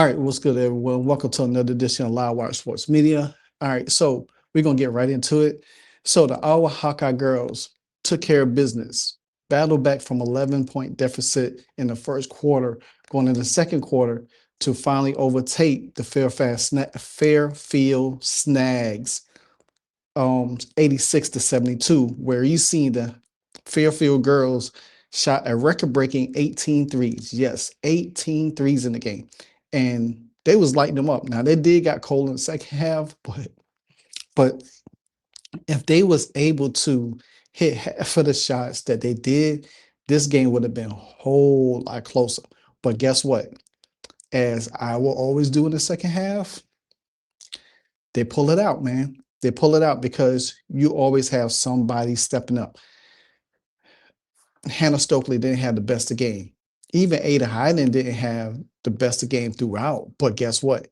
All right, what's good, everyone? Welcome to another edition of Live Wire Sports Media. All right, so we're gonna get right into it. So the Iowa Hawkeye girls took care of business, battled back from 11-point deficit in the first quarter, going into the second quarter to finally overtake the Fairfield Snags, 86-72, where you see the Fairfield girls shot a record-breaking 18 threes. Yes, 18 threes in the game. And they was lighting them up. Now, they did got cold in the second half, but if they was able to hit half of the shots that they did, this game would have been a whole lot closer. But guess what? As I will always do in the second half, they pull it out, man. They pull it out because you always have somebody stepping up. Hannah Stokely didn't have the best of game. Even Ada Hyden didn't have the best of game throughout. But guess what?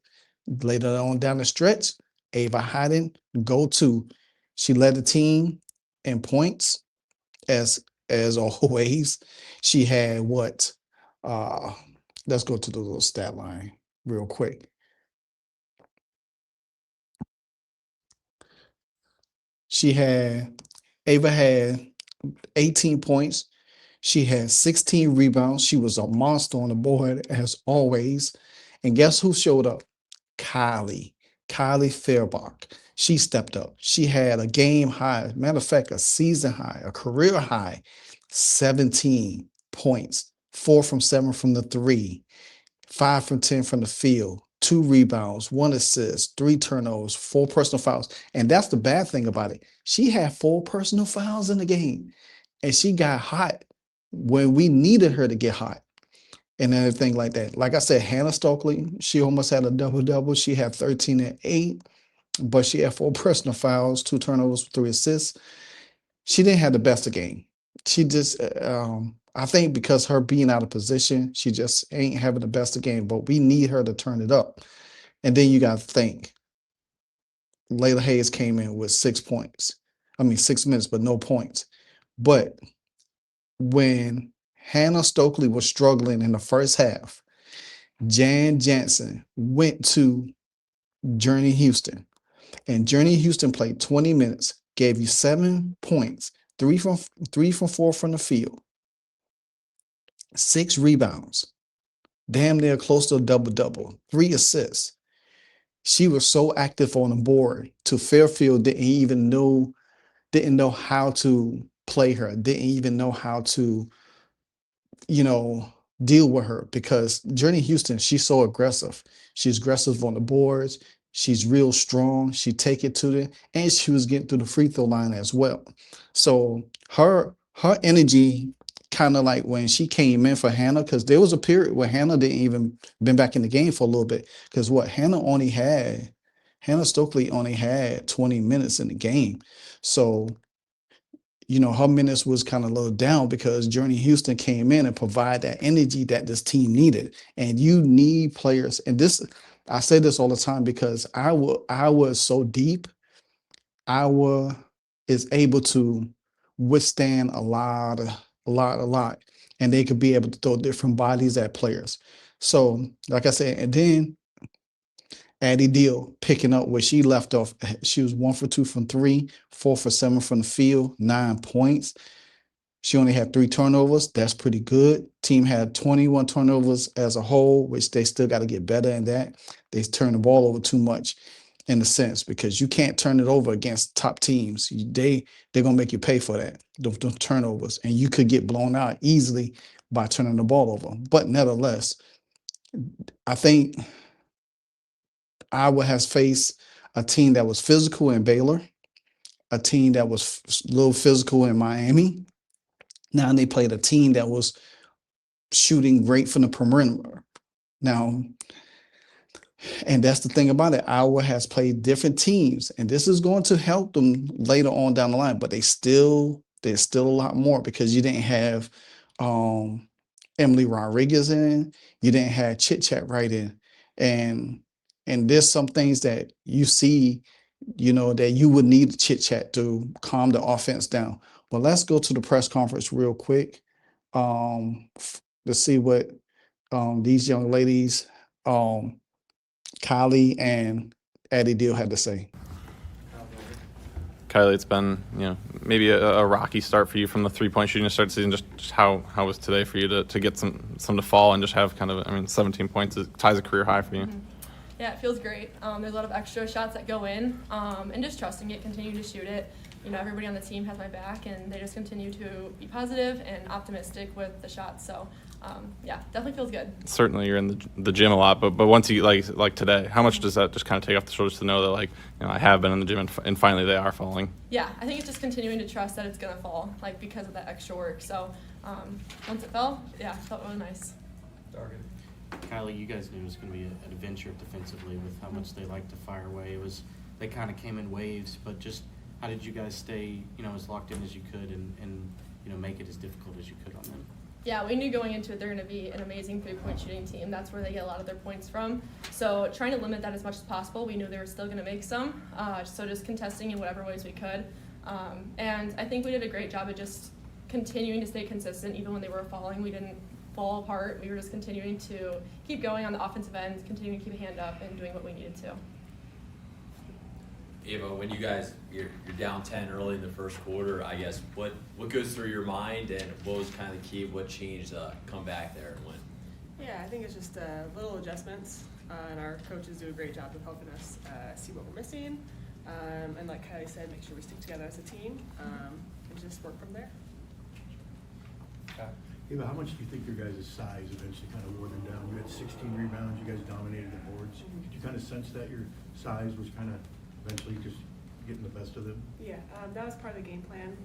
Later on down the stretch, Ava Hyden, go-to. She led the team in points as always. She had what? Let's go to the little stat line real quick. Ava had 18 points. She had 16 rebounds. She was a monster on the board as always. And guess who showed up? Kylie Feuerbach. She stepped up. She had a game high, matter of fact, a season high, a career high, 17 points, 4 from 7 from the three, 5 from 10 from the field, 2 rebounds, 1 assist, 3 turnovers, 4 personal fouls. And that's the bad thing about it. She had 4 personal fouls in the game, and she got hot when we needed her to get hot and everything like that. Like I said, Hannah Stokely, she almost had a double-double. She had 13 and 8, but she had 4 personal fouls, 2 turnovers, 3 assists. She didn't have the best of game. She just, I think because her being out of position, she just ain't having the best of game, but we need her to turn it up. And then you got to think, Layla Hayes came in with 6 points. 6 minutes, but no points. But when Hannah Stokely was struggling in the first half, Jan Jansen went to Journey Houston, and Journey Houston played 20 minutes, gave you 7 points, 3 from 4 from the field, 6 rebounds, damn near close to a double-double, 3 assists. She was so active on the board to Fairfield didn't know how to play her, didn't even know how to, deal with her, because Journey Houston, she's so aggressive. She's aggressive on the boards. She's real strong. She take it to the, and she was getting through the free throw line as well. So her energy, kind of like when she came in for Hannah, because there was a period where Hannah didn't even been back in the game for a little bit, because Hannah Stokely only had 20 minutes in the game. So her minutes was kind of low down because Journey Houston came in and provided that energy that this team needed. And you need players. And I say this all the time because Iowa is so deep. Iowa is able to withstand a lot. And they could be able to throw different bodies at players. So, like I said, and then Addie Deal picking up where she left off. She was 1 for 2 from 3, 4 for 7 from the field, 9 points. She only had 3 turnovers. That's pretty good. Team had 21 turnovers as a whole, which they still got to get better in that. They turn the ball over too much in a sense, because you can't turn it over against top teams. They're going to make you pay for that, the turnovers. And you could get blown out easily by turning the ball over. But nevertheless, I think Iowa has faced a team that was physical in Baylor, a team that was a little physical in Miami. Now they played a team that was shooting great from the perimeter. Now, and that's the thing about it. Iowa has played different teams, and this is going to help them later on down the line, but there's still a lot more, because you didn't have Emily Rodriguez in, you didn't have Chit Chat right in. And there's some things that you see, that you would need Chit Chat to calm the offense down. But let's go to the press conference real quick to see what these young ladies um, Kylie and Addie Deal had to say. Kylie, it's been maybe a rocky start for you from the 3-point shooting to start the season. Just how was today for you to get some to fall and just have kind of 17 points ties a career high for you. Mm-hmm. Yeah, it feels great. There's a lot of extra shots that go in, and just trusting it, continue to shoot it. Everybody on the team has my back, and they just continue to be positive and optimistic with the shots. So, yeah, definitely feels good. Certainly, you're in the gym a lot, but once you like today, how much does that just kind of take off the shoulders to know that I have been in the gym and finally they are falling? Yeah, I think it's just continuing to trust that it's gonna fall, because of that extra work. So, once it fell, yeah, it felt really nice. Kylie, you guys knew it was going to be an adventure defensively with how much they like to fire away. They kind of came in waves, but just how did you guys stay, as locked in as you could and make it as difficult as you could on them? Yeah, we knew going into it they're going to be an amazing three-point shooting team. That's where they get a lot of their points from. So trying to limit that as much as possible. We knew they were still going to make some, so just contesting in whatever ways we could. And I think we did a great job of just continuing to stay consistent even when they were falling. We didn't fall apart. We were just continuing to keep going on the offensive end, continuing to keep a hand up and doing what we needed to. Ava, when you're down 10 early in the first quarter, I guess what goes through your mind and what was kind of the key? What changed come back there and when? Yeah, I think it's just little adjustments, and our coaches do a great job of helping us see what we're missing, and like Kylie said, make sure we stick together as a team, and just work from there. Ava, how much do you think your guys' size eventually kind of wore them down? You had 16 rebounds, you guys dominated the boards. Did you kind of sense that your size was kind of eventually just getting the best of them? Yeah, that was part of the game plan.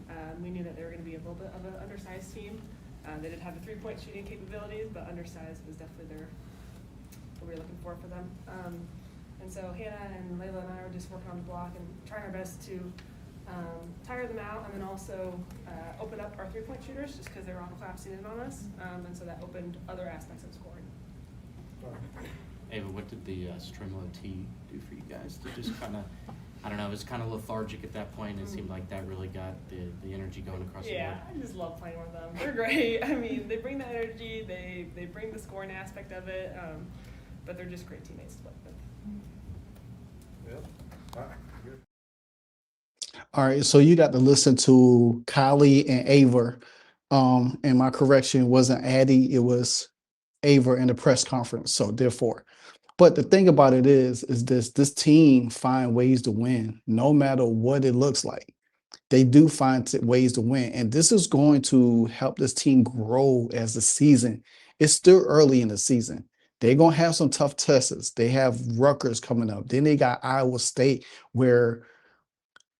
We knew that they were going to be a little bit of an undersized team. They did have the three-point shooting capabilities, but undersized was definitely what we were looking for them. And so Hannah and Layla and I were just working on the block and trying our best to tire them out, and then also open up our three-point shooters just because they were all collapsing in on us, and so that opened other aspects of scoring. Ava, what did the Strimla tee do for you guys to just kind of, I don't know, it was kind of lethargic at that point. It seemed like that really got the energy going across the board. Yeah, I just love playing with them. They're great. I mean, they bring that energy, they bring the scoring aspect of it, but they're just great teammates to play with. Yeah. All right, so you got to listen to Kylie and Ava. And my correction wasn't Addie, it was Ava in the press conference. So therefore, but the thing about it is this team find ways to win no matter what it looks like. They do find ways to win, and this is going to help this team grow as the season. It's still early in the season. They're gonna have some tough tests. They have Rutgers coming up. Then they got Iowa State, where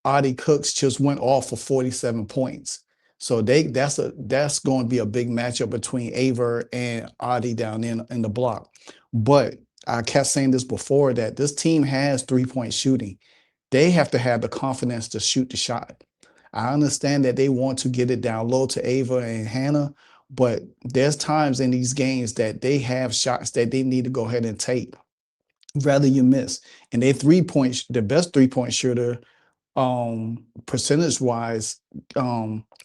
Audie Cooks just went off for 47 points. So that's going to be a big matchup between Ava and Audie down in the block. But I kept saying this before, that this team has 3-point shooting. They have to have the confidence to shoot the shot. I understand that they want to get it down low to Ava and Hannah, but there's times in these games that they have shots that they need to go ahead and take, rather you miss. And they the best 3-point shooter percentage wise,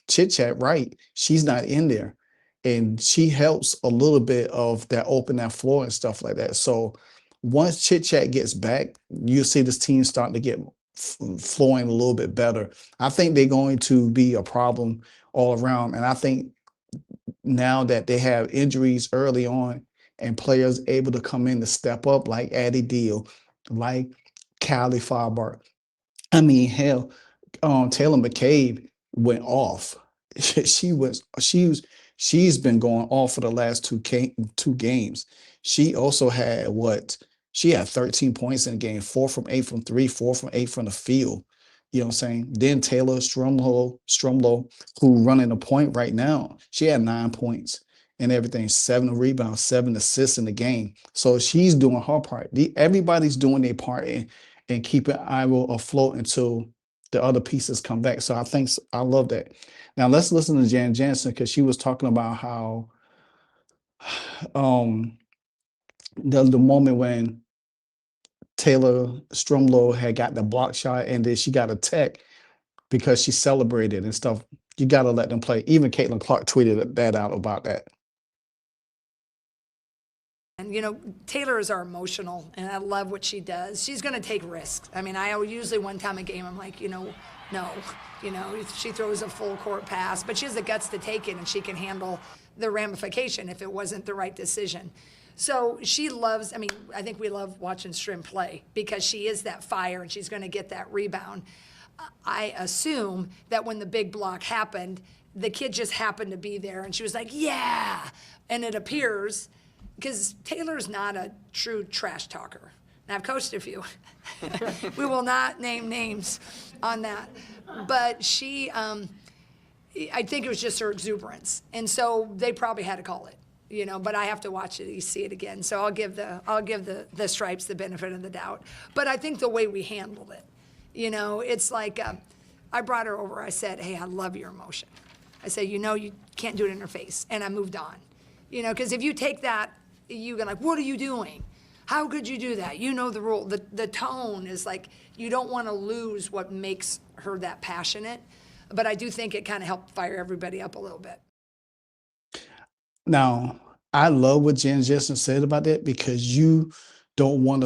Chit Chat, right? She's not in there, and she helps a little bit of that open that floor and stuff like that. So once Chit Chat gets back, you see this team starting to get flowing a little bit better. I think they're going to be a problem all around, and I think now that they have injuries early on and players able to come in to step up, like Addie Deal, like Kylie Feuerbach. I mean, hell, Taylor McCabe went off. She's been going off for the last two games. She also had she had 13 points in the game, 4 from 8 from 3, 4 from 8 from the field. You know what I'm saying? Then Taylor Strumlow, who running the point right now, she had 9 points and everything, 7 rebounds, 7 assists in the game. So she's doing her part. Everybody's doing their part and keeping Iowa afloat until the other pieces come back. So I love that. Now let's listen to Jan Jansen, because she was talking about how the moment when Taylor Strumlow had got the block shot and then she got a tech because she celebrated and stuff. You got to let them play. Even Caitlin Clark tweeted that out about that. And, you know, Taylors are emotional, and I love what she does. She's going to take risks. I mean, I usually one time a game, I'm like, you know, no. You know, she throws a full court pass, but she has the guts to take it, and she can handle the ramification if it wasn't the right decision. So she loves, I mean, I think we love watching Strim play because she is that fire, and she's going to get that rebound. I assume that when the big block happened, the kid just happened to be there, and she was like, yeah. And it appears, because Taylor's not a true trash talker. And I've coached a few. We will not name names on that. But she, I think it was just her exuberance. And so they probably had to call it, you know, but I have to watch it, see it again. So I'll give the Stripes the benefit of the doubt. But I think the way we handled it, you know, it's like, I brought her over, I said, hey, I love your emotion. I said, you know, you can't do it in her face. And I moved on. You know, because if you take that, you go like, what are you doing? How could you do that? You know the rule. The tone is like, you don't want to lose what makes her that passionate. But I do think it kind of helped fire everybody up a little bit. Now, I love what Jen Jensen said about that because you want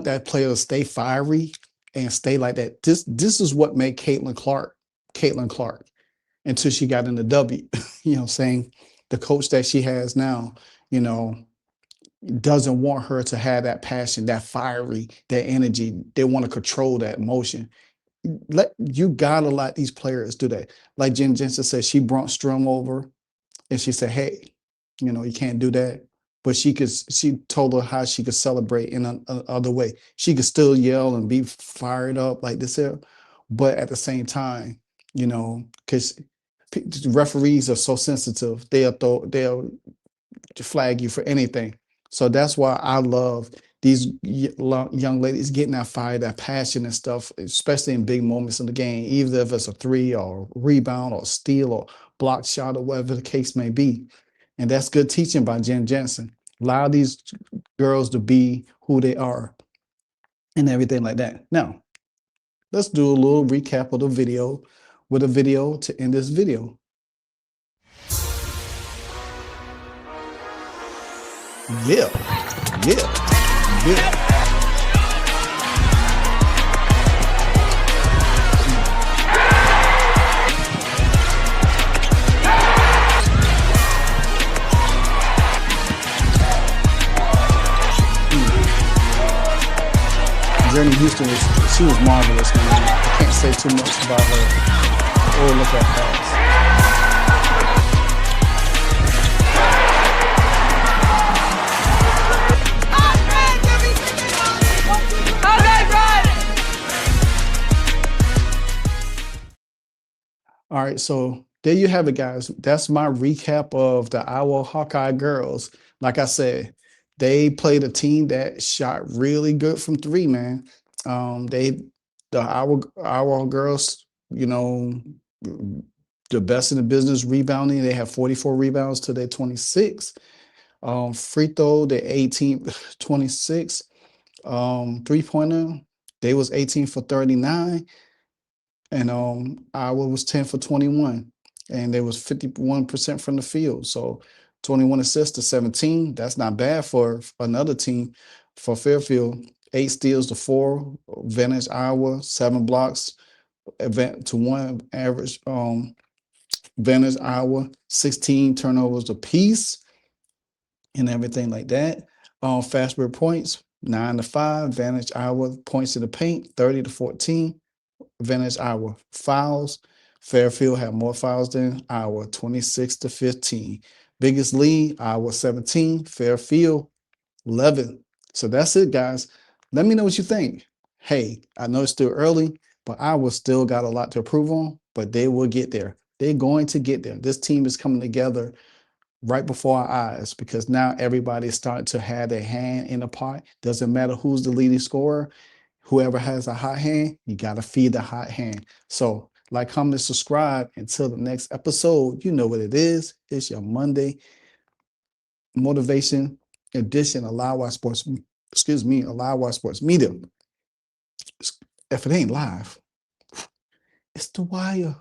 that player to stay fiery and stay like that. This is what made Caitlin Clark until she got in the W. You know, saying the coach that she has now, you know, doesn't want her to have that passion, that fiery, that energy. They want to control that emotion. You gotta let these players do that. Like Jen Jensen said, she brought Strum over and she said, hey, you know, you can't do that. But she told her how she could celebrate in another way. She could still yell and be fired up like this here, but at the same time, you know, because referees are so sensitive, they'll flag you for anything. So that's why I love these young ladies getting that fire, that passion and stuff, especially in big moments in the game, either if it's a three or a rebound or steal or block shot or whatever the case may be. And that's good teaching by Jen Jensen. Allow these girls to be who they are and everything like that. Now, let's do a little recap of the video with a video to end this video. Yeah. Journey Houston she was marvelous, man. I can't say too much about her. Oh, look at that. All right, so there you have it, guys. That's my recap of the Iowa Hawkeye girls. Like I said, they played a team that shot really good from three, man. The Iowa girls, you know, the best in the business rebounding. They have 44 rebounds to their 26. Free throw, they 18, 26. Three-pointer, they was 18 for 39. And Iowa was 10 for 21, and they was 51% from the field. So 21 assists to 17. That's not bad for another team. For Fairfield, 8 steals to 4. Advantage Iowa, 7 blocks to 1 average. Advantage Iowa, 16 turnovers apiece and everything like that. Fast break points, 9 to 5. Advantage Iowa, points to the paint, 30 to 14. Advantage Iowa. Fouls, Fairfield had more fouls than Iowa, 26 to 15. Biggest lead, Iowa 17, Fairfield 11. So that's it, guys. Let me know what you think. Hey, I know it's still early, but Iowa still got a lot to improve on, but they will get there. They're going to get there. This team is coming together right before our eyes because now everybody is starting to have their hand in the pot. Doesn't matter who's the leading scorer. Whoever has a hot hand, you got to feed the hot hand. So like, comment, subscribe. Until the next episode, you know what it is. It's your Monday motivation edition of Live Sports, Live Sports Media. If it ain't live, it's The Wire.